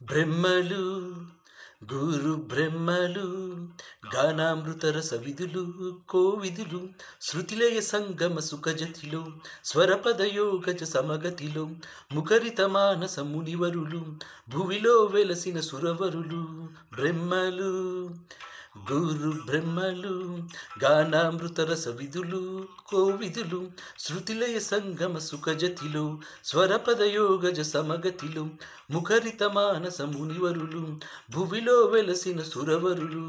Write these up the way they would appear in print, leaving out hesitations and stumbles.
బ్రహ్మలు గురు బ్రహ్మలు గానామృత రసవిధులు కోవిదులు శృతిలయ సంగమ సుఖజతిలో స్వరపదయోగజ సమగతిలో ముఖరిత మానస మునివరులు భువిలో వెలసిన సురవరులు బ్రహ్మలు గురు బ్రహ్మలు గానామృత రసవిధులు కోవిదులు శృతిలయ సంగమ సుఖజతిలో స్వరపదయోగజ సమగతిలో ముఖరిత మానస మునివరులు భువిలో వెలసిన సురవరులు.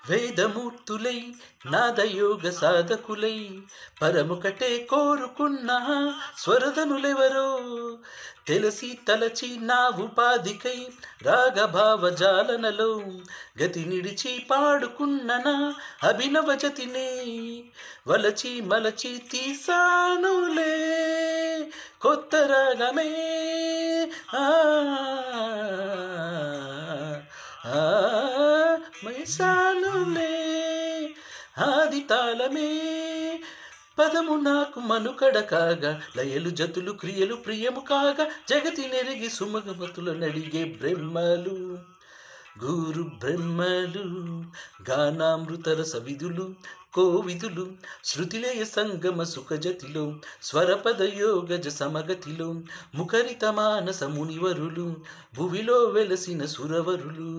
వేదమూర్తులై నాదయోగ సాధకులై పరముకటే కోరుకున్న స్వరధనులెవరో తెలిసి తలచి నా ఉపాధికై రాగభావజాలనలో గతి నిడిచి పాడుకున్ననా అభినవ జతినే వలచి మలచి తీసానులే కొత్త రాగమే మైసానులే ఆది తాళమే పదము నాకు మనుకడ కాగా లయలు జతులు క్రియలు ప్రియము కాగా జగతి నెరిగి సుమగమతుల నడిగే బ్రహ్మలు గురు బ్రహ్మలు గానామృత రసవిధులు కోవిదులు శృతిలయ సంగమ సుఖజతిలో స్వరపదయోగజ సమగతిలో ముఖరిత మానస మునివరులు భువిలో వెలసిన సురవరులు.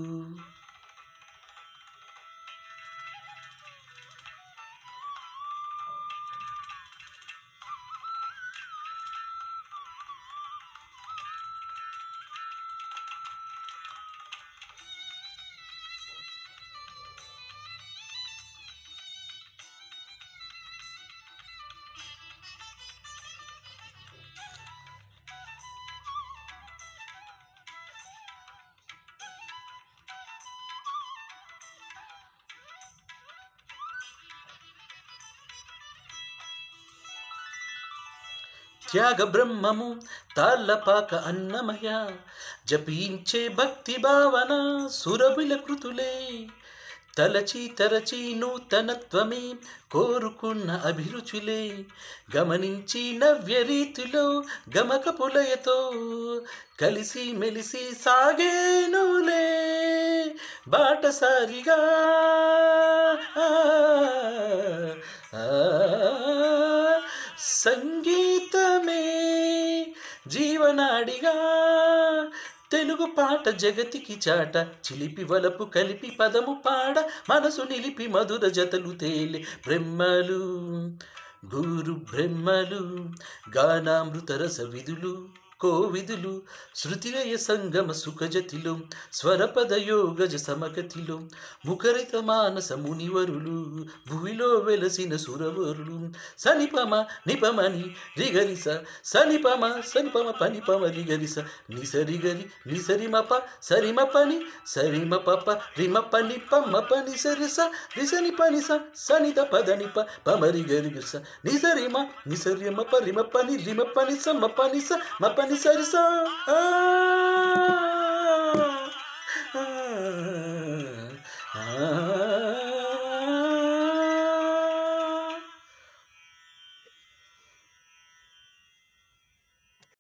త్యాగ బ్రహ్మము తాళ్ళపాక అన్నమయ జపించే భక్తి భావన సురభిల కృతులే తలచి తరచి నూతనత్వమే కోరుకున్న అభిరుచులే గమనించి నవ్య రీతిలో గమక పులయతో కలిసి మెలిసి సాగేనులే బాటసారిగా సంగీతమే జీవనాడిగా తెలుగు పాట జగతికి చాట చిలిపి వలపు కలిపి పదము పాడ మనసు నిలిపి మధుర జతలు తేలే బ్రహ్మలు గురు బ్రహ్మలు గానామృత రసవిధులు కోవిదులు శృతిలయ సంగమ సుఖజతిలో స్వరపదయోగజ సమగతిలో ముఖరిత మానస మునివరులు భువిలో వెలసిన సురవరులు సనిపమ నిపమని రిగరిస సనిపమ సనిపమ పనిపమ రిగరిస నిసరిగరి నిసరిమప సరిమపని సరిమప రిమపని పమ్మపని సరిస రిసని పనిస సనిద పదనిప పమరిగరిస నిసరిమ నిసరిమప రిమపని రిమపని సమపనిస మపని సరిసా